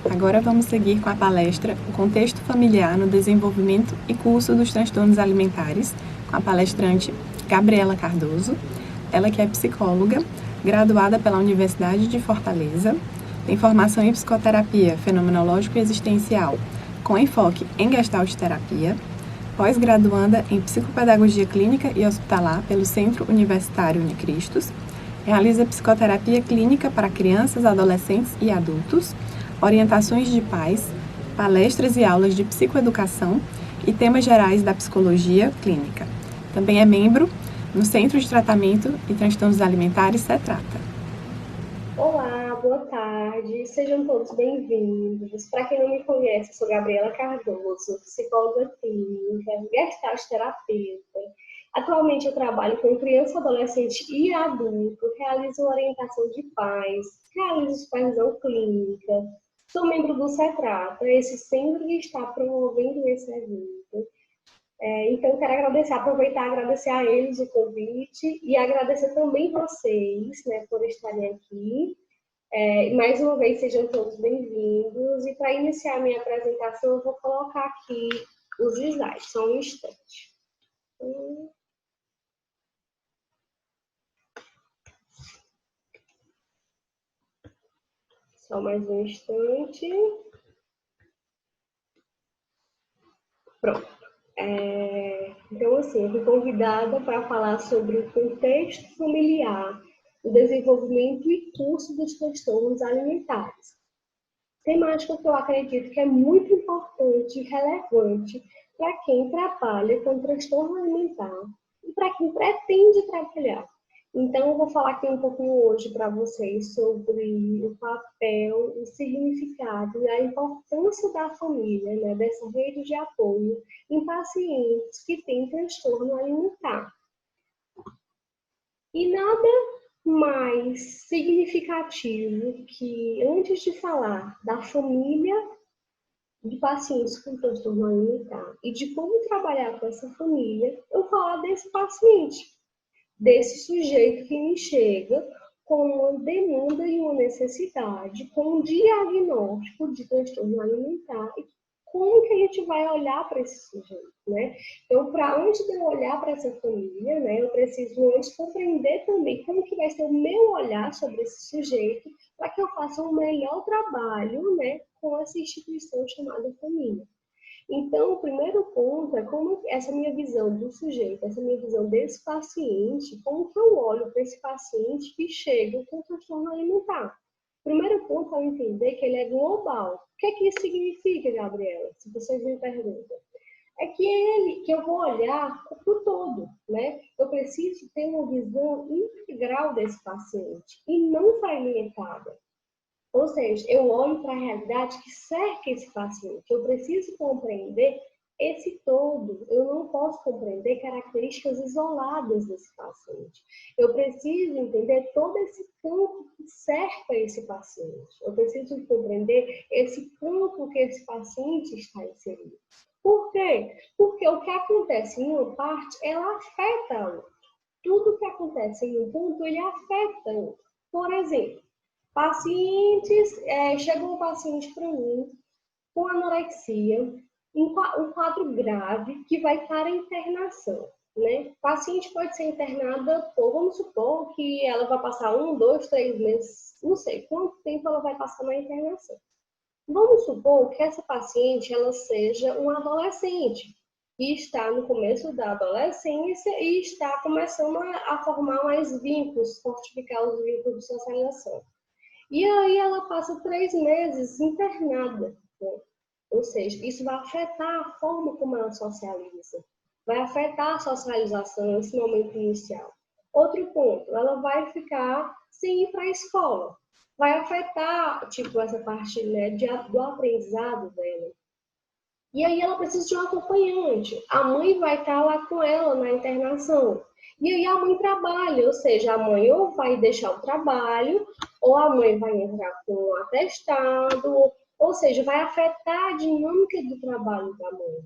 Agora vamos seguir com a palestra O Contexto Familiar no Desenvolvimento e Curso dos Transtornos Alimentares, com a palestrante Gabriela Cardoso, ela que é psicóloga, graduada pela Universidade de Fortaleza, tem formação em psicoterapia fenomenológico e existencial, com enfoque em gestalt terapia, pós-graduanda em psicopedagogia clínica e hospitalar pelo Centro Universitário Unicristos, realiza psicoterapia clínica para crianças, adolescentes e adultos, orientações de pais, palestras e aulas de psicoeducação e temas gerais da psicologia clínica. Também é membro no Centro de Tratamento e Transtornos Alimentares CETRATA. Olá, boa tarde, sejam todos bem-vindos. Para quem não me conhece, eu sou Gabriela Cardoso, psicóloga clínica, gestalt terapeuta. Atualmente eu trabalho com criança, adolescente e adulto, realizo orientação de pais, realizo supervisão clínica, sou membro do CETRATA, esse centro que está promovendo esse evento. Então, quero aproveitar e agradecer a eles o convite e agradecer também vocês, né, por estarem aqui. Mais uma vez, sejam todos bem-vindos. E para iniciar a minha apresentação, eu vou colocar aqui os slides, só um instante. Só mais um instante. Pronto. Então, assim, eu fui convidada para falar sobre o contexto familiar, o desenvolvimento e curso dos transtornos alimentares. Temática que eu acredito que é muito importante e relevante para quem trabalha com transtorno alimentar e para quem pretende trabalhar. Então, eu vou falar aqui um pouquinho hoje para vocês sobre o papel, o significado e a importância da família, né, dessa rede de apoio em pacientes que têm transtorno alimentar. E nada mais significativo que, antes de falar da família de pacientes com transtorno alimentar e de como trabalhar com essa família, eu falar desse paciente, desse sujeito que me chega com uma demanda e uma necessidade, com um diagnóstico de transtorno alimentar e como que a gente vai olhar para esse sujeito, né? Então, para antes de eu olhar para essa família, né, eu preciso antes compreender também como que vai ser o meu olhar sobre esse sujeito para que eu faça um melhor trabalho, né, com essa instituição chamada família. Então, o primeiro ponto é como essa minha visão do sujeito, essa minha visão desse paciente, como que eu olho para esse paciente que chega com transtorno alimentar. O primeiro ponto é entender que ele é global. O que isso significa, Gabriela? Se vocês me perguntam. É que eu vou olhar para o todo, né? Eu preciso ter uma visão integral desse paciente e não fragmentada. Ou seja, eu olho para a realidade que cerca esse paciente. Eu preciso compreender esse todo. Eu não posso compreender características isoladas desse paciente. Eu preciso entender todo esse campo que cerca esse paciente. Eu preciso compreender esse campo que esse paciente está inserido. Por quê? Porque o que acontece em uma parte, ela afeta a outra. Tudo que acontece em um ponto, ele afeta o outro. Por exemplo, chegou um paciente para mim com anorexia, um quadro grave que vai para a internação, né? O paciente pode ser internada vamos supor que ela vai passar 1, 2, 3 meses, não sei quanto tempo ela vai passar na internação. Vamos supor que essa paciente ela seja um adolescente e está no começo da adolescência e está começando a formar mais vínculos, fortificar os vínculos de socialização. E aí ela passa 3 meses internada, né? Ou seja, isso vai afetar a forma como ela socializa, vai afetar a socialização nesse momento inicial. Outro ponto, ela vai ficar sem ir para a escola, vai afetar, essa parte, né, do aprendizado dela. E aí ela precisa de um acompanhante, a mãe vai estar lá com ela na internação. E aí a mãe trabalha, ou seja, a mãe ou vai deixar o trabalho, ou a mãe vai entrar com um atestado, ou seja, vai afetar a dinâmica do trabalho da mãe.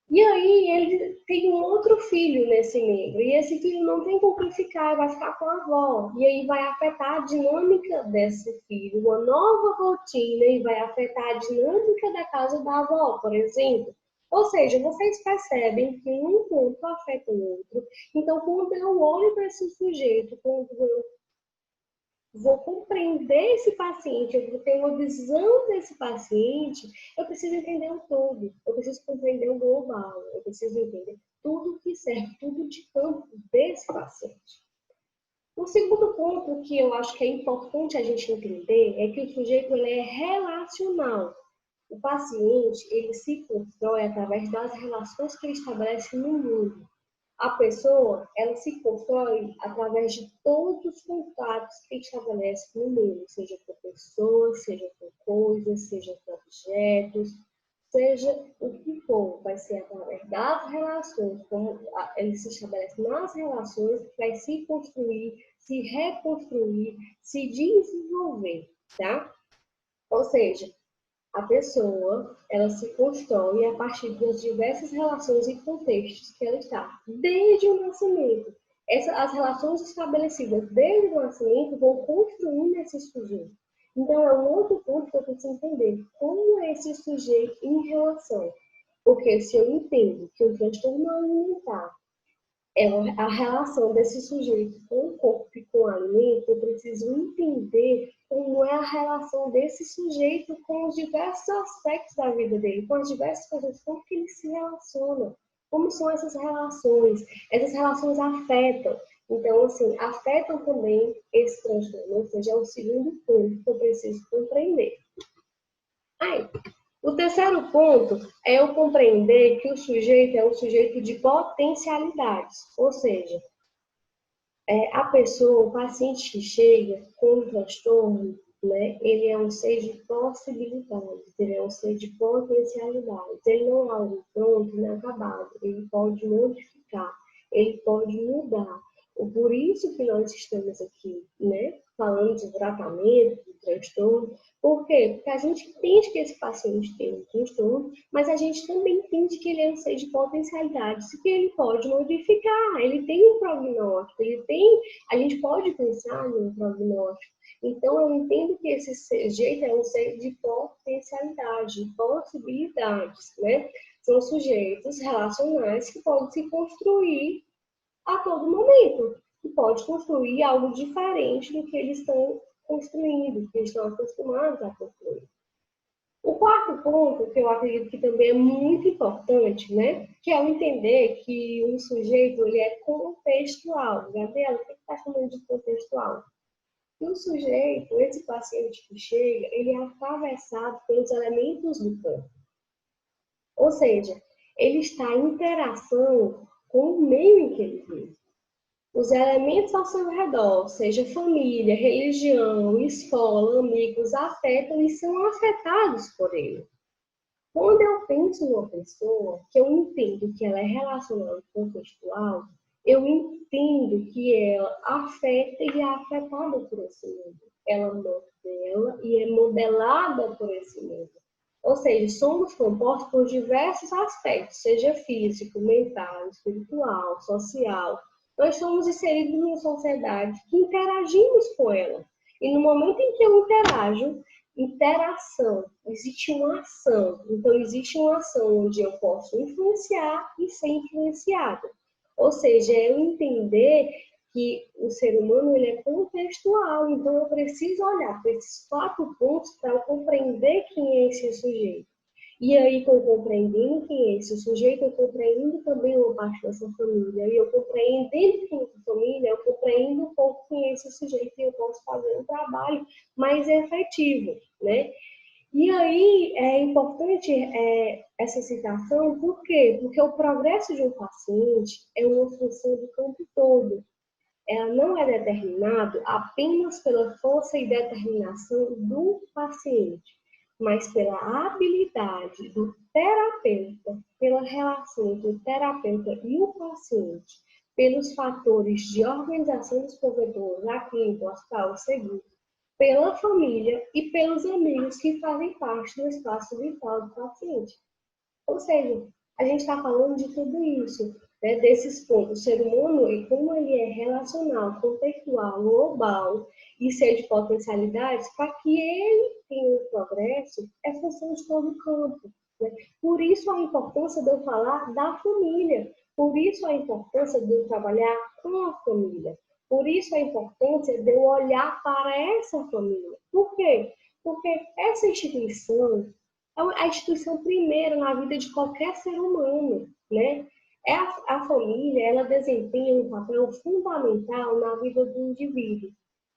E aí ele tem um outro filho nesse meio, e esse filho não tem com quem ficar, vai ficar com a avó. E aí vai afetar a dinâmica desse filho, uma nova rotina, e vai afetar a dinâmica da casa da avó, por exemplo. Ou seja, vocês percebem que um ponto afeta o outro. Então, quando eu olho para esse sujeito, quando eu vou compreender esse paciente, eu vou ter uma visão desse paciente, eu preciso entender o todo, eu preciso compreender o global, eu preciso entender tudo que serve, tudo de campo desse paciente. O segundo ponto que eu acho que é importante a gente entender é que o sujeito ele é relacional. O paciente ele se constrói através das relações que ele estabelece no mundo. A pessoa, ela se constrói através de todos os contatos que estabelece no mundo, seja com pessoas, seja com coisas, seja com objetos, seja o que for. Vai ser através das relações, como ele se estabelece nas relações, que vai se construir, se reconstruir, se desenvolver, tá? Ou seja, a pessoa, ela se constrói a partir das diversas relações e contextos que ela está, desde o nascimento. As relações estabelecidas desde o nascimento vão construindo esse sujeito. Então, é um outro ponto que eu preciso entender. Como é esse sujeito em relação? Porque se eu entendo que o transtorno alimentar é a relação desse sujeito com o corpo e com o alimento, eu preciso entender como é a relação desse sujeito com os diversos aspectos da vida dele, com as diversas coisas, como que ele se relaciona, como são essas relações. Essas relações afetam. Então, assim, afetam também esse transtorno, ou seja, é o segundo ponto que eu preciso compreender. Aí, o terceiro ponto é eu compreender que o sujeito é um sujeito de potencialidades, ou seja, a pessoa, o paciente que chega com um transtorno, né, ele é um ser de possibilidades, ele é um ser de potencialidades, ele não é algo pronto, inacabado, ele pode modificar, ele pode mudar. Por isso que nós estamos aqui, né, falando de tratamento, de transtorno. Por quê? Porque a gente entende que esse paciente tem um transtorno, mas a gente também entende que ele é um ser de potencialidades, que ele pode modificar, ele tem um prognóstico, a gente pode pensar no prognóstico. Então, eu entendo que esse sujeito é um ser de potencialidade, de possibilidades, né? São sujeitos relacionais que podem se construir a todo momento, que pode construir algo diferente do que eles estão construindo, do que eles estão acostumados a construir. O quarto ponto, que eu acredito que também é muito importante, né? Que é o entender que um sujeito ele é contextual. Gabriela, o que você está chamando de contextual? E o sujeito, esse paciente que chega, ele é atravessado pelos elementos do campo. Ou seja, ele está em interação com o meio em que ele vive. Os elementos ao seu redor, seja família, religião, escola, amigos, afetam e são afetados por ele. Quando eu penso numa pessoa, que eu entendo que ela é relacional e contextual, eu entendo que ela afeta e é afetada por esse mundo. Ela modela e é modelada por esse mundo. Ou seja, somos compostos por diversos aspectos, seja físico, mental, espiritual, social. Nós somos inseridos numa sociedade que interagimos com ela. E no momento em que eu interajo, interação, existe uma ação. Então, existe uma ação onde eu posso influenciar e ser influenciada. Ou seja, é eu entender que o ser humano ele é contextual. Então, eu preciso olhar para esses 4 pontos para eu compreender quem é esse sujeito. E aí, com compreendendo quem é esse sujeito, eu compreendo também uma parte dessa família. E eu compreendendo quem é essa família, eu compreendo um pouco quem é esse sujeito e eu posso fazer um trabalho mais efetivo, né? E aí é importante essa citação, por quê? Porque o progresso de um paciente é uma função do campo todo. Ela não é determinado apenas pela força e determinação do paciente, mas pela habilidade do terapeuta, pela relação entre o terapeuta e o paciente, pelos fatores de organização dos provedores, a clínica, o hospital, o seguro, pela família e pelos amigos que fazem parte do espaço vital do paciente. Ou seja, A gente está falando de tudo isso, né, desses pontos. O ser humano, e como ele é relacional, contextual, global e cheio de potencialidades, para que ele tenha um progresso, é função de todo o campo. Né? Por isso a importância de eu falar da família, por isso a importância de eu trabalhar com a família, por isso a importância de eu olhar para essa família. Por quê? Porque essa instituição é a instituição primeira na vida de qualquer ser humano, né? A família, ela desempenha um papel fundamental na vida do indivíduo,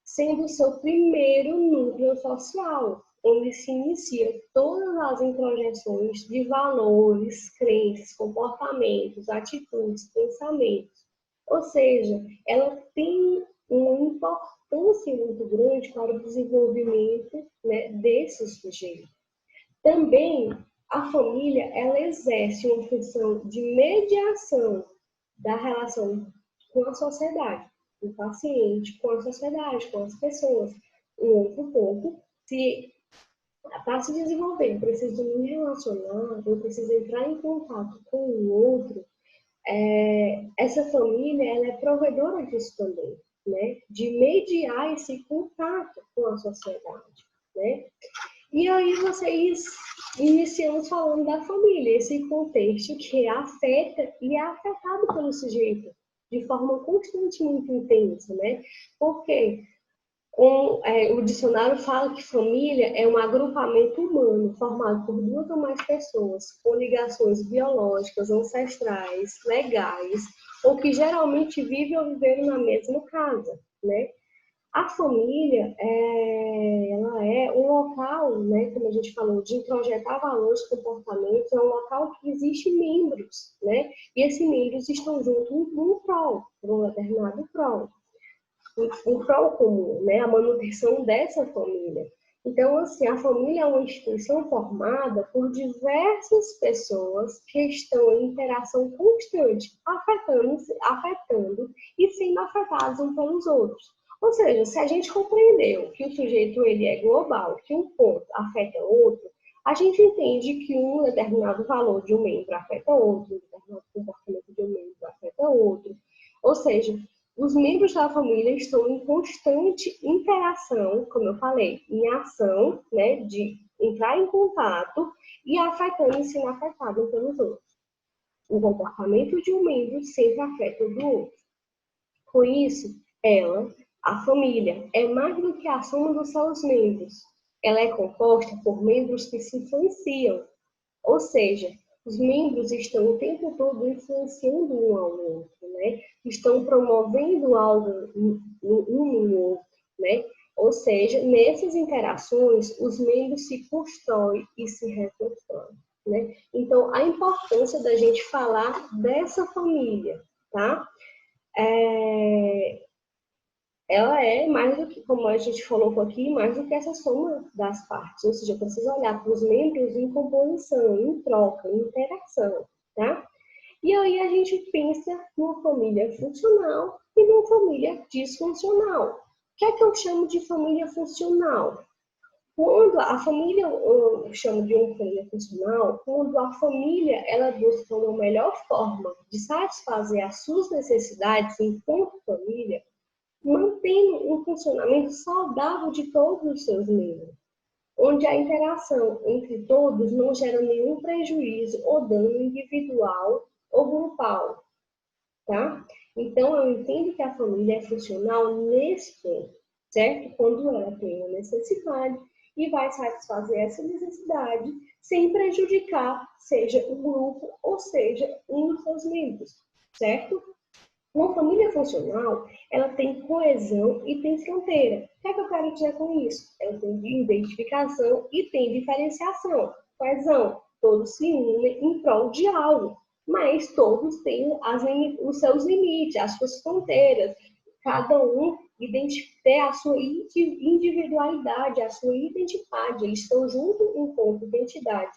sendo o seu primeiro núcleo social, onde se inicia todas as introjeções de valores, crenças, comportamentos, atitudes, pensamentos. Ou seja, ela tem uma importância muito grande para o desenvolvimento, né, desse sujeito. Também a família, ela exerce uma função de mediação da relação com a sociedade, do paciente com a sociedade, com as pessoas. Um outro ponto, se para se desenvolver, eu preciso me relacionar, eu preciso entrar em contato com o outro, essa família, ela é provedora disso também, né? De mediar esse contato com a sociedade, né? E aí vocês iniciamos falando da família, esse contexto que afeta e é afetado pelo sujeito de forma constante muito intensa, né? Porque o dicionário fala que família é um agrupamento humano formado por duas ou mais pessoas com ligações biológicas, ancestrais, legais, ou que geralmente vivem ou viveram na mesma casa, né? A família, ela é um local, né, como a gente falou, de introjetar valores, comportamentos, é um local que existe membros, né? E esses membros estão juntos num prol, por um determinado prol. Um prol comum, né? A manutenção dessa família. Então, assim, a família é uma instituição formada por diversas pessoas que estão em interação constante, afetando e sendo afetados uns pelos outros. Ou seja, se a gente compreendeu que o sujeito ele é global, que um ponto afeta outro, a gente entende que um determinado valor de um membro afeta outro, um determinado comportamento de um membro afeta outro. Ou seja, os membros da família estão em constante interação, como eu falei, em ação, né, de entrar em contato e afetando e sendo afetado pelos outros. O comportamento de um membro sempre afeta o do outro. Com isso, a família, é mais do que a soma dos seus membros. Ela é composta por membros que se influenciam, ou seja, os membros estão o tempo todo influenciando um ao outro, né? Estão promovendo algo um no outro, né? Ou seja, nessas interações, os membros se constroem e se reconstroem, né? Então, a importância da gente falar dessa família, tá? Ela é mais do que, como a gente falou aqui, mais do que essa soma das partes. Ou seja, eu preciso olhar para os membros em composição, em troca, em interação, tá? E aí a gente pensa numa família funcional e numa família disfuncional. O que é que eu chamo de família funcional? Quando a família, eu chamo de uma família funcional, quando a família ela busca uma melhor forma de satisfazer as suas necessidades enquanto família, mantendo um funcionamento saudável de todos os seus membros, onde a interação entre todos não gera nenhum prejuízo ou dano individual ou grupal, tá? Então, eu entendo que a família é funcional nesse ponto, certo? Quando ela tem uma necessidade e vai satisfazer essa necessidade sem prejudicar, seja o grupo ou seja um dos seus membros, certo? Uma família funcional, ela tem coesão e tem fronteira. O que é que eu quero dizer com isso? Ela tem identificação e tem diferenciação. Coesão, todos se unem em prol de algo, mas todos têm os seus limites, as suas fronteiras. Cada um tem a sua individualidade, a sua identidade. Eles estão juntos enquanto identidade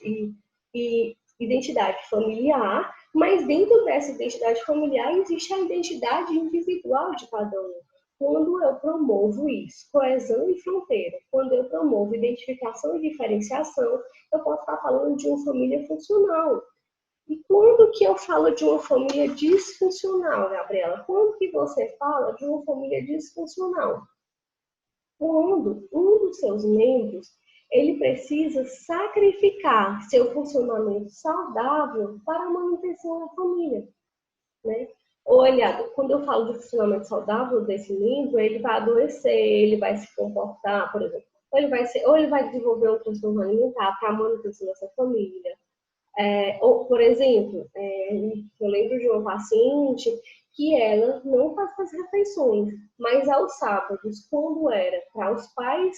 e identidade familiar, mas dentro dessa identidade familiar existe a identidade individual de cada um. Quando eu promovo isso, coesão e fronteira, quando eu promovo identificação e diferenciação, eu posso estar falando de uma família funcional. E quando que eu falo de uma família disfuncional, Gabriela? Quando que você fala de uma família disfuncional? Quando um dos seus membros ele precisa sacrificar seu funcionamento saudável para a manutenção da família, né? Olha, quando eu falo de funcionamento saudável desse membro, ele vai adoecer, ele vai se comportar, por exemplo, ou ele vai desenvolver um transtorno alimentar para a manutenção dessa família. Ou, por exemplo, eu lembro de uma paciente que ela não faz as refeições, mas aos sábados, quando era para os pais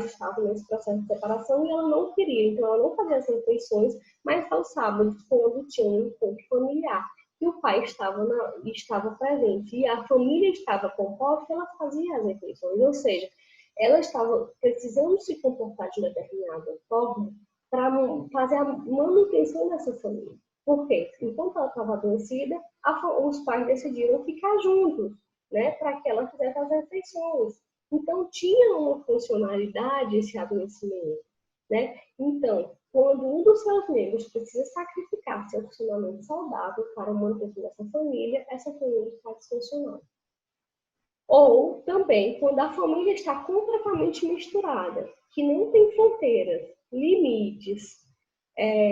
estavam nesse processo de separação e ela não queria, então ela não fazia as refeições, mas aos sábados, quando tinha um encontro familiar, e o pai estava presente e a família estava composta, ela fazia as refeições, ou seja, ela estava precisando se comportar de determinada forma para fazer a manutenção dessa família. Por quê? Enquanto ela estava adoecida, os pais decidiram ficar juntos, né, para que ela fizesse as refeições. Então, tinha uma funcionalidade esse adoecimento, né? Então, quando um dos seus membros precisa sacrificar seu funcionamento saudável para a manutenção dessa família, essa família está disfuncional. Ou também quando a família está completamente misturada, que não tem fronteiras, limites,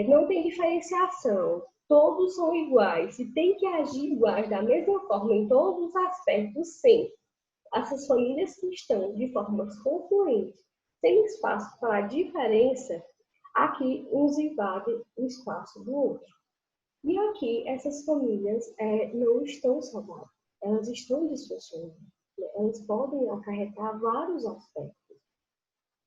não tem diferenciação, todos são iguais e tem que agir iguais da mesma forma em todos os aspectos, sempre. Essas famílias que estão de formas confluentes, sem espaço para a diferença, aqui uns invadem o espaço do outro. E aqui essas famílias não estão saudáveis, elas estão disfuncionais, né? Elas podem acarretar vários aspectos.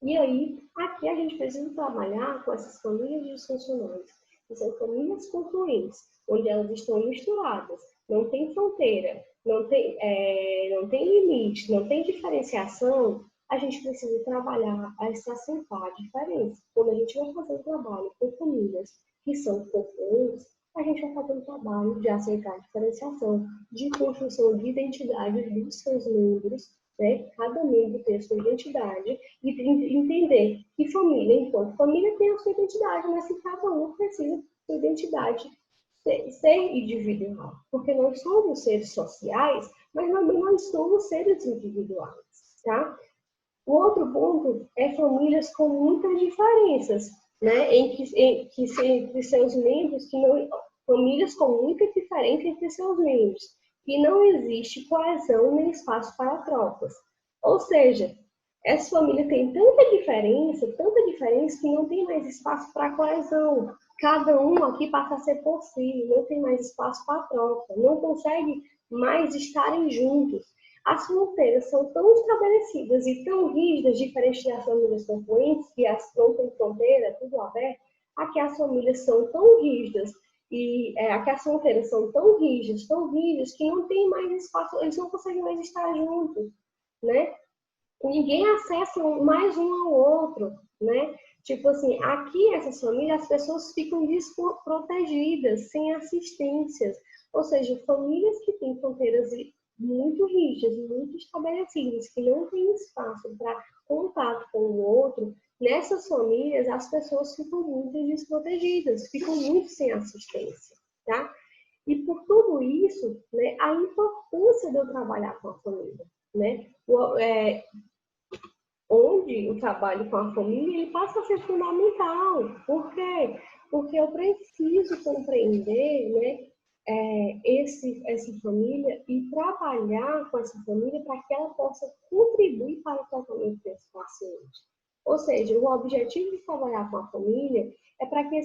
E aí, aqui a gente precisa trabalhar com essas famílias disfuncionais, que são famílias confluentes, onde elas estão misturadas, não tem fronteira, não tem limite, não tem diferenciação. A gente precisa trabalhar a se acentuar a diferença. Quando a gente vai fazer um trabalho com famílias que são confluentes, a gente vai fazer um trabalho de aceitar a diferenciação, de construção de identidade dos seus membros, né? Cada membro tem a sua identidade e entender que família, enquanto família, tem a sua identidade, mas que cada um precisa da sua identidade ser individual, porque nós somos seres sociais, mas também nós somos seres individuais, tá? O outro ponto é famílias com muitas diferenças, né? Entre seus membros, famílias com muita diferença entre seus membros, que não existe coesão nem espaço para trocas. Ou seja, essa família tem tanta diferença que não tem mais espaço para coesão. Cada um aqui passa a ser por si, não tem mais espaço para troca, não consegue mais estarem juntos. As fronteiras são tão estabelecidas e tão rígidas, diferente das famílias confluentes, que não tem fronteira, tudo aberto, aqui as famílias são tão rígidas e aqui as fronteiras são tão rígidas, que não tem mais espaço, eles não conseguem mais estar juntos, né? Ninguém acessa mais um ao outro, né? Tipo assim, aqui essas famílias, as pessoas ficam desprotegidas, sem assistências. Ou seja, famílias que têm fronteiras muito rígidas, muito estabelecidas, que não têm espaço para contato com o outro, nessas famílias as pessoas ficam muito desprotegidas, ficam muito sem assistência, tá? E por tudo isso, né, a importância de eu trabalhar com a família, né? Onde o trabalho com a família ele passa a ser fundamental. Por quê? Porque eu preciso compreender, né, essa família e trabalhar com essa família para que ela possa contribuir para o tratamento desse paciente. Ou seja, o objetivo de trabalhar com a família é para que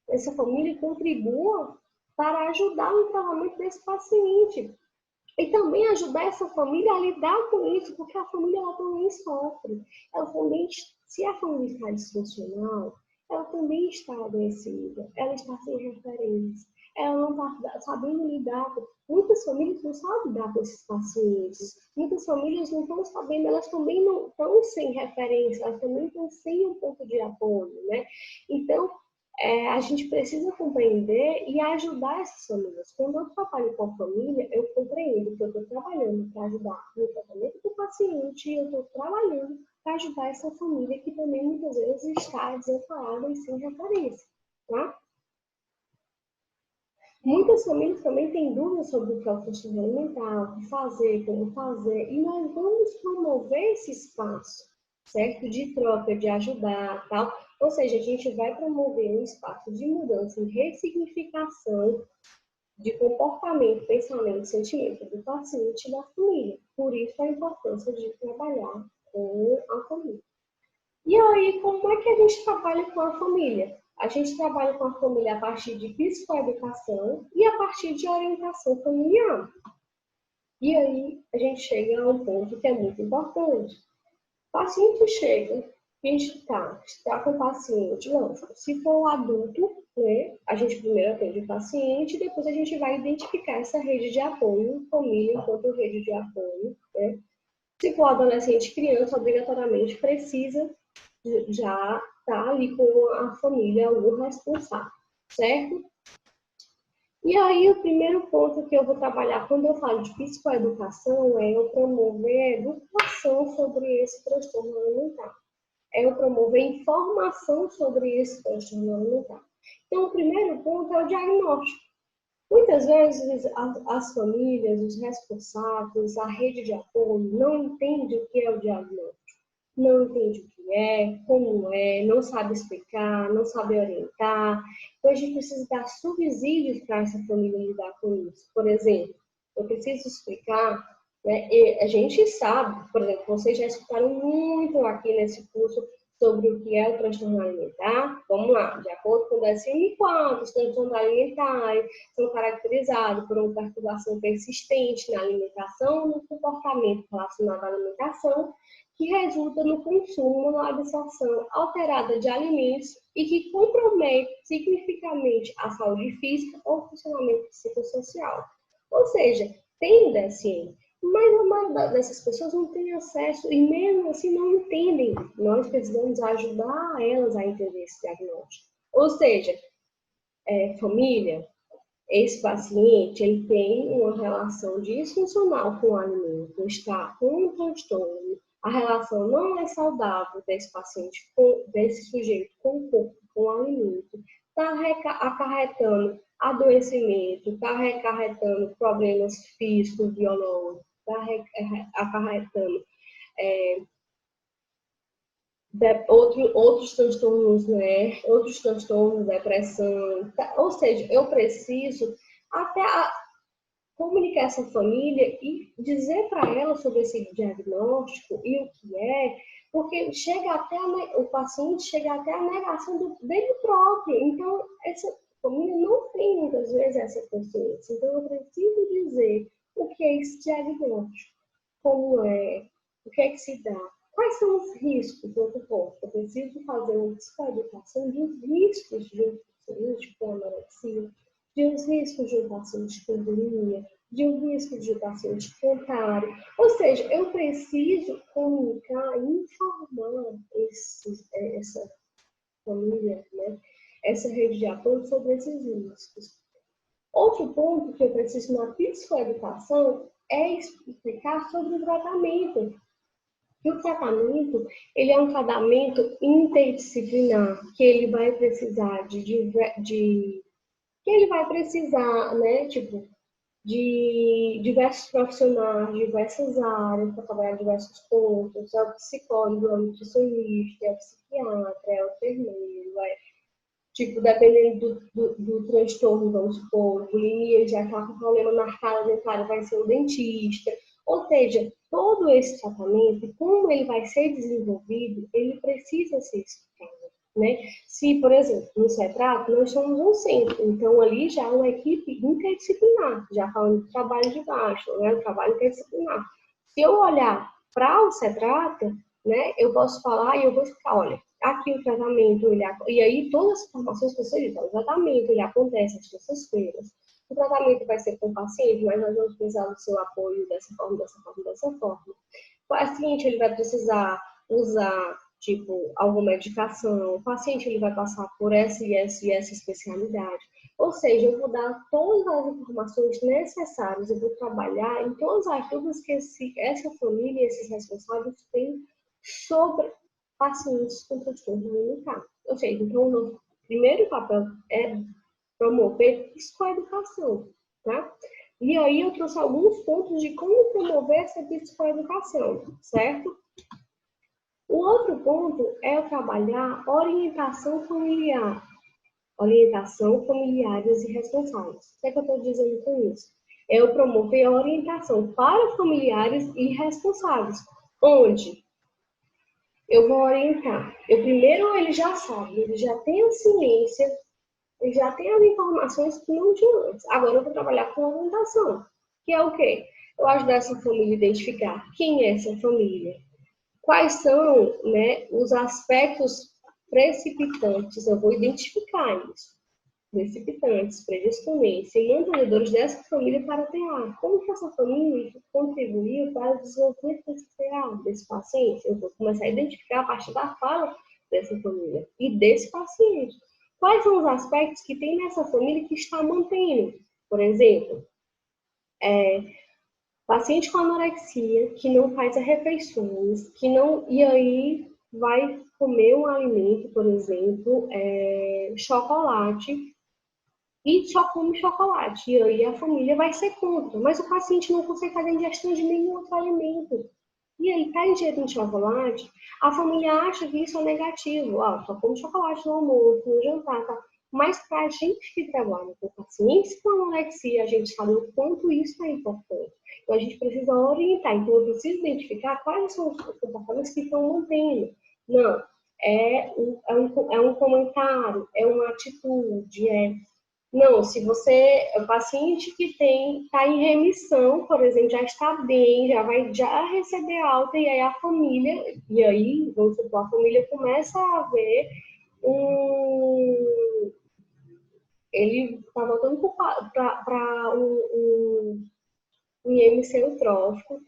essa família contribua para ajudar no tratamento desse paciente. E também ajudar essa família a lidar com isso, porque a família ela também sofre. Ela também, se a família está disfuncional, ela também está adoecida, ela está sem referência, ela não está sabendo lidar com... Muitas famílias não sabem lidar com esses pacientes, muitas famílias não estão sabendo, elas também não estão sem referência, elas também estão sem um ponto de apoio, né? Então, a gente precisa compreender e ajudar essas famílias. Quando eu trabalho com a família, eu compreendo que eu estou trabalhando para ajudar no tratamento do paciente e eu estou trabalhando para ajudar essa família que também muitas vezes está desamparada e sem referência, tá? Muitas famílias também têm dúvidas sobre o que é o transtorno alimentar, o que fazer, como fazer, e nós vamos promover esse espaço, certo? De troca, de ajudar, tal. Ou seja, a gente vai promover um espaço de mudança e ressignificação de comportamento, pensamento, sentimento do paciente e da família. Por isso a importância de trabalhar com a família. E aí, como é que a gente trabalha com a família? A gente trabalha com a família a partir de psicoeducação e a partir de orientação familiar. E aí, a gente chega a um ponto que é muito importante. O paciente chega, a gente está com o paciente, não, se for um adulto, né, a gente primeiro atende o paciente, depois a gente vai identificar essa rede de apoio, família enquanto rede de apoio, né? Se for adolescente, criança, obrigatoriamente precisa já estar ali com a família, o responsável, certo? E aí, o primeiro ponto que eu vou trabalhar quando eu falo de psicoeducação é eu promover educação sobre esse transtorno alimentar. É eu promover informação sobre esse transtorno alimentar. Então, o primeiro ponto é o diagnóstico. Muitas vezes as famílias, os responsáveis, a rede de apoio não entendem o que é o diagnóstico. Não entende o que é, como é, não sabe explicar, não sabe orientar. Então, a gente precisa dar subsídios para essa família lidar com isso. Por exemplo, eu preciso explicar, né, a gente sabe, por exemplo, vocês já escutaram muito aqui nesse curso sobre o que é o transtorno alimentar. Vamos lá, de acordo com o DSM-4, os transtornos alimentares são caracterizados por uma perturbação persistente na alimentação e no comportamento relacionado à alimentação, que resulta no consumo, na absorção alterada de alimentos e que compromete significativamente a saúde física ou o funcionamento psicossocial. Ou seja, tem o DSM, mas a maioria dessas pessoas não tem acesso e mesmo assim não entendem. Nós precisamos ajudar elas a entender esse diagnóstico. Ou seja, família, esse paciente ele tem uma relação disfuncional com o alimento, está com um transtorno. A relação não é saudável desse paciente, desse sujeito com o corpo, com o alimento. Está acarretando adoecimento, está acarretando problemas físicos, biológicos, está acarretando outros transtornos, né? Outros transtornos, depressão. Ou seja, eu preciso até comunicar essa família e dizer para ela sobre esse diagnóstico e o que é, porque chega até o paciente chega até a negação dele próprio. Então, essa família não tem muitas vezes essa consciência. Então, eu preciso dizer o que é esse diagnóstico, como é, o que é que se dá. Quais são os riscos do outro ponto? Eu preciso fazer uma psicoeducação dos riscos de um paciente com anorexia, de os riscos de um paciente com bulimia, de um risco de um paciente com cárie. Ou seja, eu preciso comunicar e informar essa família, né? Essa rede de apoio sobre esses riscos. Outro ponto que eu preciso na psicoeducação é explicar sobre o tratamento. E o tratamento, ele é um tratamento interdisciplinar, que ele vai precisar que ele vai precisar, né, tipo, de diversos profissionais, diversas áreas, para trabalhar diversos pontos. É o psicólogo, é o nutricionista, é o psiquiatra, é o enfermeiro, tipo, dependendo do transtorno, vamos supor, bulimia, já está com problema na arcada dentária, vai ser o dentista. Ou seja, todo esse tratamento, como ele vai ser desenvolvido, ele precisa ser explicado, né? Se, por exemplo, no CETRAT, nós somos um centro, então ali já é uma equipe interdisciplinar, já falando do trabalho de baixo, né? O trabalho interdisciplinar. Se eu olhar para o CETRAT, né, eu posso falar e eu vou explicar, olha, aqui o tratamento, e aí todas as informações que você diz, o tratamento, ele acontece às terças-feiras. O tratamento vai ser com o paciente, mas nós vamos precisar do seu apoio dessa forma, dessa forma, dessa forma. O paciente, ele vai precisar usar, tipo, alguma medicação. O paciente, ele vai passar por essa e essa especialidade. Ou seja, eu vou dar todas as informações necessárias, eu vou trabalhar em todas as dúvidas que essa família e esses responsáveis têm sobre pacientes com transtorno alimentar. Ou seja, então, o nosso primeiro papel é promover psicoeducação, tá? E aí eu trouxe alguns pontos de como promover essa psicoeducação, certo? O outro ponto é eu trabalhar orientação familiar. Orientação familiares e responsáveis. O que é que eu estou dizendo com isso? É eu promover a orientação para familiares e responsáveis. Onde eu vou orientar? Primeiro, ele já sabe, ele já tem a ciência, ele já tem as informações que não tinha antes. Agora eu vou trabalhar com orientação, que é o quê? Eu ajudar essa família a identificar quem é essa família, quais são, né, os aspectos precipitantes, eu vou identificar isso. Precipitantes, predisponentes e mantenedores dessa família para TEA. Como que essa família contribuiu para o desenvolvimento desse TEA, desse paciente? Eu vou começar a identificar a partir da fala dessa família e desse paciente. Quais são os aspectos que tem nessa família que está mantendo? Por exemplo, paciente com anorexia, que não faz as refeições, que não... E aí vai comer um alimento, por exemplo, chocolate, e só come chocolate. E aí a família vai ser contra. Mas o paciente não consegue fazer ingestão de nenhum outro alimento. E aí está ingerindo chocolate, a família acha que isso é negativo. Só come chocolate no almoço, no jantar, tá? Mas para a gente que trabalha com pacientes com anorexia, a gente sabe o quanto isso é importante. Então a gente precisa orientar. Então eu preciso identificar quais são os comportamentos que estão mantendo. Não, é um comentário, é uma atitude, não, se você, o paciente que está em remissão, por exemplo, já está bem, já vai receber alta, e aí a família, vamos supor, a família começa a ver ele está voltando para um IMC eutrófico,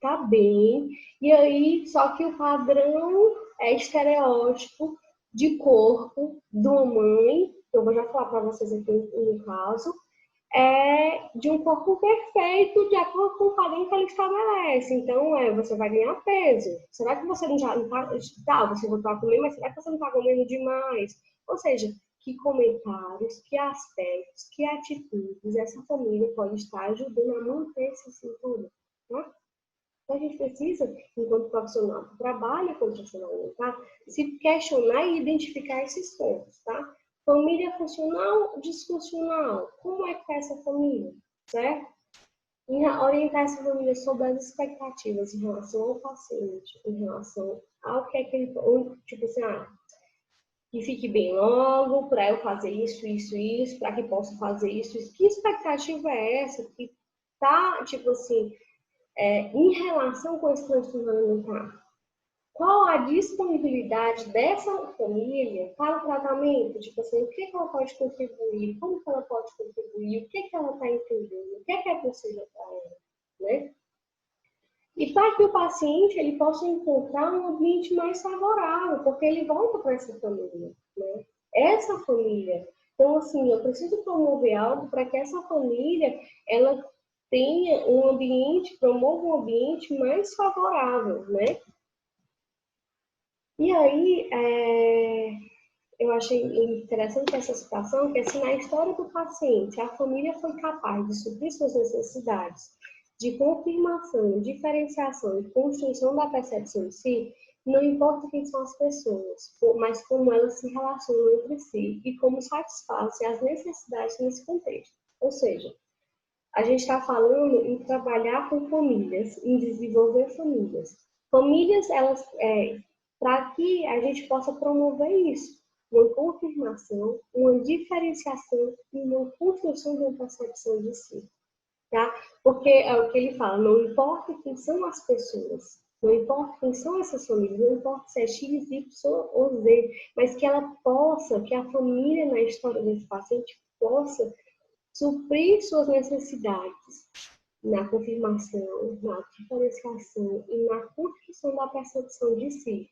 tá bem, e aí, só que o padrão é estereótipo de corpo de uma mãe, eu vou já falar para vocês aqui um caso, de um corpo perfeito de acordo com o padrão que ele estabelece. Então, você vai ganhar peso. Será que você não está... Tá, você vai estar comendo, mas será que você não está comendo demais? Ou seja, que comentários, que aspectos, que atitudes essa família pode estar ajudando a manter esse sintoma, tá? Então, a gente precisa, enquanto profissional que trabalha com nutrição alimentar, se questionar e identificar esses pontos, tá? Família funcional, disfuncional. Como é que é essa família, certo? E orientar essa família sobre as expectativas em relação ao paciente, em relação ao que é que ele... Tipo assim, que fique bem logo, para eu fazer isso, isso, isso, para que possa fazer isso, isso. Que expectativa é essa que tá, tipo assim, em relação com esse transtorno alimentar? Qual a disponibilidade dessa família para o tratamento? Tipo assim, o que ela pode contribuir? Como que ela pode contribuir? O que ela está entendendo? O que é possível para ela? Né? E para que o paciente ele possa encontrar um ambiente mais favorável, porque ele volta para essa família. Né? Essa família. Então, assim, eu preciso promover algo para que essa família ela tenha um ambiente, promova um ambiente mais favorável, né? E aí, eu achei interessante essa situação, que assim, na história do paciente, a família foi capaz de suprir suas necessidades de confirmação, diferenciação e construção da percepção de si, não importa quem são as pessoas, mas como elas se relacionam entre si e como satisfazem as necessidades nesse contexto. Ou seja, a gente está falando em trabalhar com famílias, em desenvolver famílias. Famílias, elas, para que a gente possa promover isso, uma confirmação, uma diferenciação e uma construção de uma percepção de si. Tá? Porque é o que ele fala, não importa quem são as pessoas, não importa quem são essas famílias, não importa se é X, Y ou Z, mas que ela possa, que a família na história desse paciente possa suprir suas necessidades na confirmação, na diferenciação e na construção da percepção de si.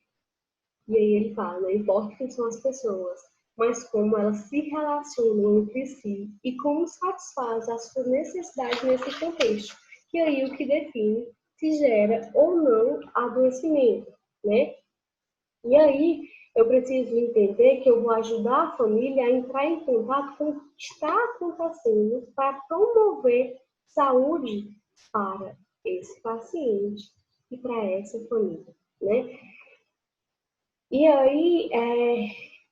E aí ele fala, não importa quem são as pessoas, mas como elas se relacionam entre si e como satisfaz as suas necessidades nesse contexto. Que aí o que define se gera ou não adoecimento, né? E aí Eu preciso entender que eu vou ajudar a família a entrar em contato com o que está acontecendo para promover saúde para esse paciente e para essa família, né? E aí,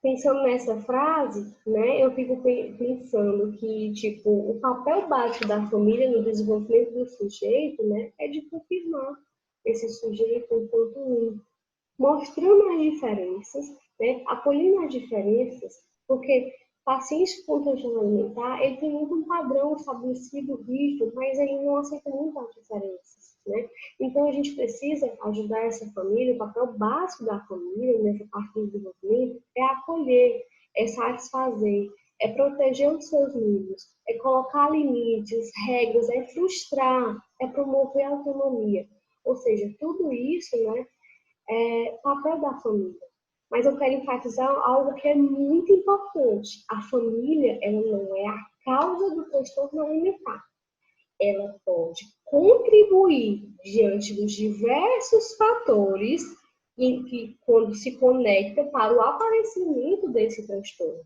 pensando nessa frase, né, eu fico pensando que, tipo, o papel básico da família no desenvolvimento do sujeito, né, é de confirmar esse sujeito enquanto único, mostrando as diferenças, né, acolhendo as diferenças, porque pacientes com transtorno alimentar, ele tem muito um padrão estabelecido, rígido, mas ele não aceita muito as diferenças, né? Então, a gente precisa ajudar essa família, o papel básico da família, nessa parte do desenvolvimento, é acolher, é satisfazer, é proteger os seus níveis, é colocar limites, regras, é frustrar, é promover a autonomia. Ou seja, tudo isso, né, papel da família. Mas eu quero enfatizar algo que é muito importante. A família, ela não é a causa do transtorno alimentar. Ela pode contribuir diante dos diversos fatores em que, quando se conecta para o aparecimento desse transtorno.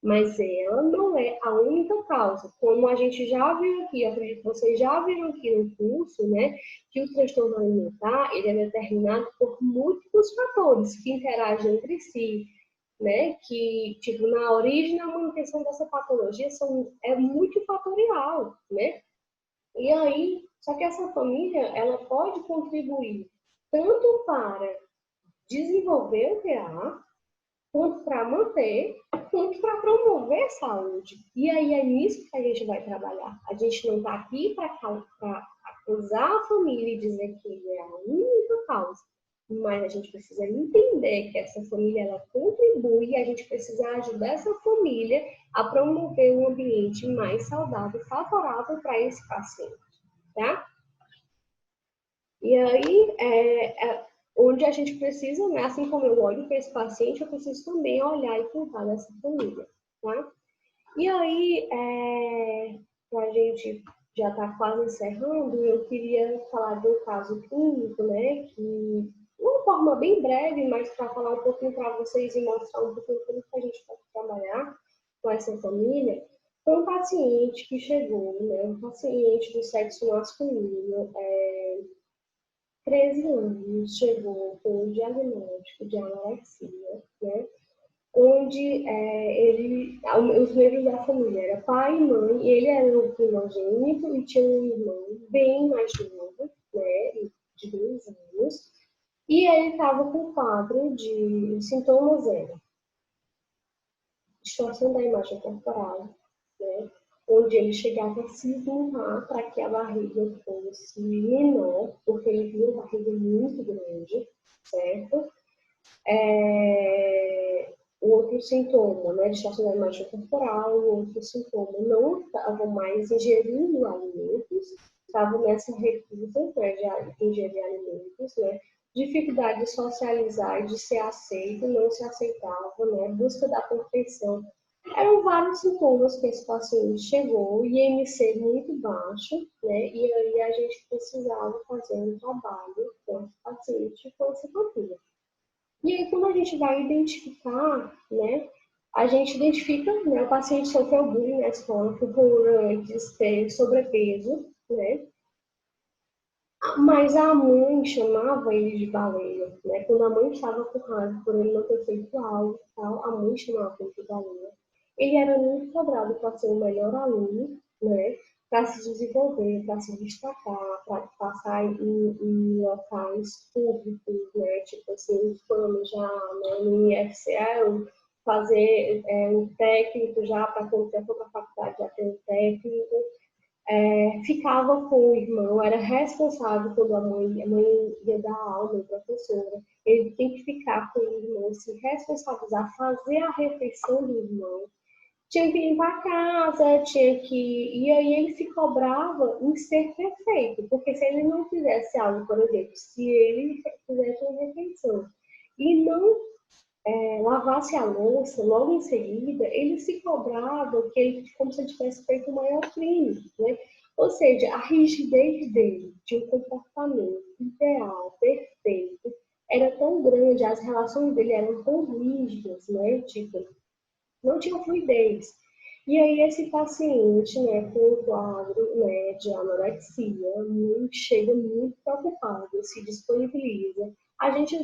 Mas ela não é a única causa. Como a gente já viu aqui, acredito que vocês já viram aqui no curso, né, que o transtorno alimentar ele é determinado por múltiplos fatores que interagem entre si, né, que, tipo, na origem e na manutenção dessa patologia é multifatorial, né? E aí, só que essa família, ela pode contribuir tanto para desenvolver o PA, quanto para manter, quanto para promover saúde. E aí é nisso que a gente vai trabalhar. A gente não está aqui para acusar a família e dizer que é a única causa. Mas a gente precisa entender que essa família ela contribui e a gente precisa ajudar essa família a promover um ambiente mais saudável e favorável para esse paciente, tá? E aí, onde a gente precisa, né, assim como eu olho para esse paciente, eu preciso também olhar e cuidar dessa família, tá? E aí, a gente já está quase encerrando, eu queria falar de um caso clínico, né, que, de uma forma bem breve, mas para falar um pouquinho para vocês e mostrar um pouquinho como que a gente pode trabalhar com essa família, foi um paciente que chegou, né, um paciente do sexo masculino, 13 anos, chegou com o diagnóstico de anorexia, né? Onde os membros da família eram pai e mãe, ele era o primogênito e tinha um irmão bem mais novo, né, de 2 anos, e ele estava com quadro de sintomas zero, distorção da imagem corporal, né, onde ele chegava a se esmurrar para que a barriga fosse menor, porque ele viu uma barriga muito grande, certo? O outro sintoma, né, distorção da imagem corporal, o outro sintoma, não estavam mais ingerindo alimentos, estavam nessa recusa, né, de ingerir alimentos, né, dificuldade de socializar, de ser aceito, não se aceitava, né, busca da perfeição. Eram vários sintomas que esse paciente chegou, IMC muito baixo, né, e aí a gente precisava fazer um trabalho com esse paciente, com essa família. E aí, quando a gente vai identificar, né, a gente identifica, né, o paciente sofreu bullying na escola por antes ter sobrepeso, né, mas a mãe chamava ele de baleia, né, quando a mãe estava com raiva por ele não ter feito algo e tal, a mãe chamava ele de baleia. Ele era muito cobrado para ser o melhor aluno, né, para se desenvolver, para se destacar, para passar em locais públicos, né, tipo assim, os planos já, né, no IFCE, fazer um técnico já para quando for para a faculdade já ter um técnico, ficava com o irmão, era responsável quando a mãe ia dar aula, a professora, ele tem que ficar com o irmão, se responsabilizar, fazer a refeição do irmão, tinha que limpar a casa, tinha que... E aí ele se cobrava em ser perfeito, porque se ele não fizesse algo, por exemplo, se ele fizesse uma refeição e não lavasse a louça logo em seguida, ele se cobrava que ele, como se ele tivesse feito o maior crime, né? Ou seja, a rigidez dele de um comportamento ideal, perfeito, era tão grande onde as relações dele eram tão rígidas, né? Tipo, não tinha fluidez. E aí esse paciente, né, com um quadro, né, de anorexia, chega muito preocupado, se disponibiliza. A gente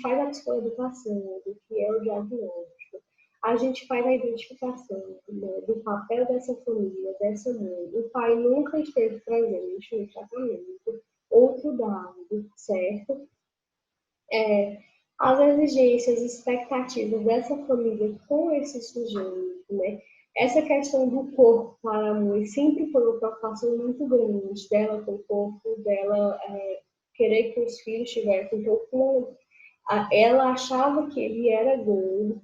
faz a psicoeducação, do que é o diagnóstico. A gente faz a identificação, né, do papel dessa família, dessa mãe. O pai nunca esteve presente no tratamento. Outro dado, certo? As exigências e expectativas dessa família com esse sujeito, né? Essa questão do corpo para a mãe sempre foi uma preocupação muito grande dela com o corpo, dela querer que os filhos tivessem. Então, ela achava que ele era gordo,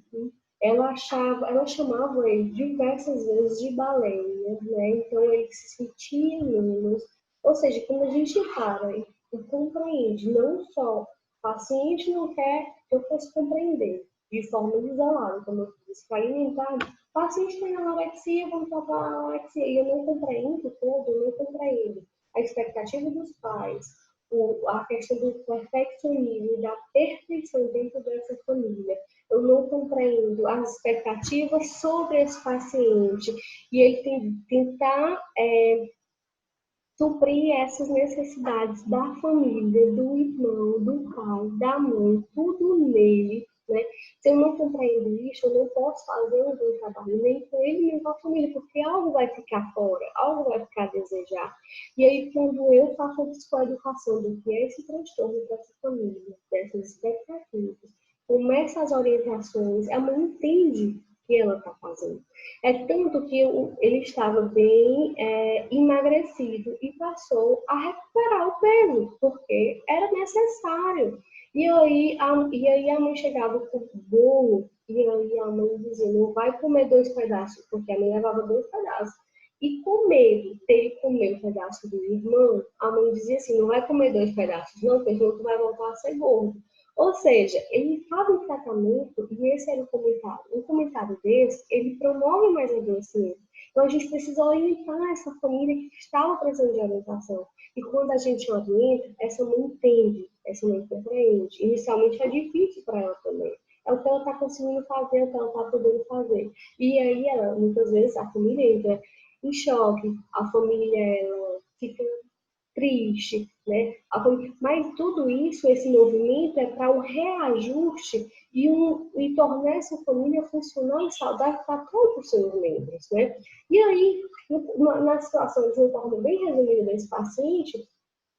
ela chamava ele diversas vezes de baleia, né? Então ele se sentia menos. Ou seja, quando a gente para e compreende, não só o paciente não quer que eu fosse compreender de forma isolada, como eu disse, para alimentar, o paciente tem anorexia, vamos tratar a anorexia, e eu não compreendo todo, eu não compreendo a expectativa dos pais, a questão do perfeccionismo e da perfeição dentro dessa família. Eu não compreendo as expectativas sobre esse paciente e ele tentar suprir essas necessidades da família, do irmão, do pai, da mãe, tudo nele, né? Se eu não compreendo isso, eu não posso fazer um bom trabalho, nem com ele, nem com a família, porque algo vai ficar fora, algo vai ficar a desejar. E aí, quando eu faço a psicoeducação do que é esse transtorno para essa família, dessas expectativas, começa as orientações, a mãe entende o que ela está fazendo. É tanto que ele estava bem emagrecido e passou a recuperar o peso, porque era necessário. E aí a mãe chegava com o bolo, e aí a mãe dizia, não vai comer 2 pedaços, porque a mãe levava 2 pedaços. E com medo dele comer o pedaço do irmão, a mãe dizia assim, não vai comer 2 pedaços, não, porque senão tu vai voltar a ser gordo. Ou seja, ele estava em tratamento e esse era o comentário. Um comentário desse, ele promove mais adoecimento. Então, a gente precisa orientar essa família que estava precisando de orientação. E quando a gente orienta, essa mãe entende, essa mãe compreende. Inicialmente é difícil para ela também. É o que ela está conseguindo fazer, é o que ela está podendo fazer. E aí, muitas vezes, a família entra em choque, a família ela fica triste, né? Mas tudo isso, esse movimento é para um reajuste e tornar essa família funcional e saudável para todos os seus membros, né? E aí, na situação de uma forma bem resumida desse paciente,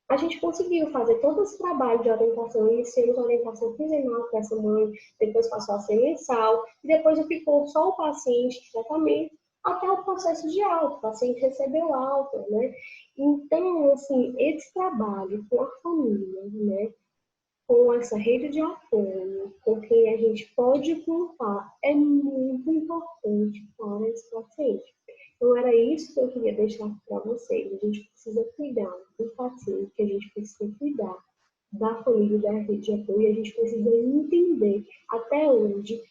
a gente conseguiu fazer todo esse trabalho de orientação, iniciamos a orientação quinzenal para essa mãe, depois passou a ser mensal, e depois ficou só o paciente de tratamento, até o processo de alta, o paciente recebeu alta, né? Então, assim, esse trabalho com a família, né? Com essa rede de apoio, com quem a gente pode contar, é muito importante para esse paciente. Então, era isso que eu queria deixar para vocês. A gente precisa cuidar do paciente, a gente precisa cuidar da família, da rede de apoio, e a gente precisa entender até onde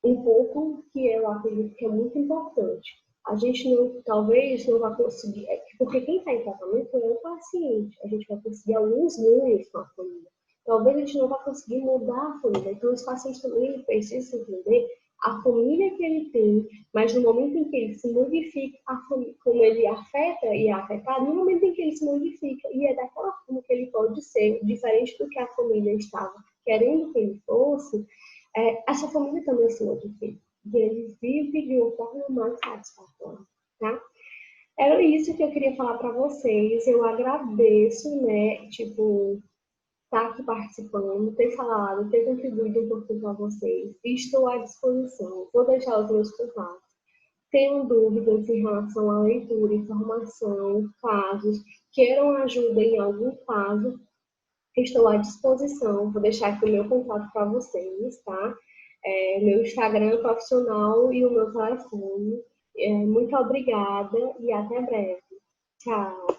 um pouco que eu acredito que é muito importante. A gente não, talvez não vai conseguir, porque quem está em tratamento é o paciente, a gente vai conseguir alguns ganhos com a família. Talvez a gente não vai conseguir mudar a família. Então, os pacientes também precisam entender a família que ele tem, mas no momento em que ele se modifica, como ele afeta e é afetado, no momento em que ele se modifica, e é daquela forma que ele pode ser, diferente do que a família estava querendo que ele fosse, essa família também se modifica. E ele vive de uma forma mais satisfatória, tá? Era isso que eu queria falar para vocês. Eu agradeço, né, tipo, estar aqui participando, ter falado, ter contribuído um pouquinho para vocês. Estou à disposição. Vou deixar os meus contatos. Tenham dúvidas em relação à leitura, informação, casos, queiram ajuda em algum caso, estou à disposição. Vou deixar aqui o meu contato para vocês, tá? Meu Instagram profissional e o meu telefone. Muito obrigada e até breve. Tchau!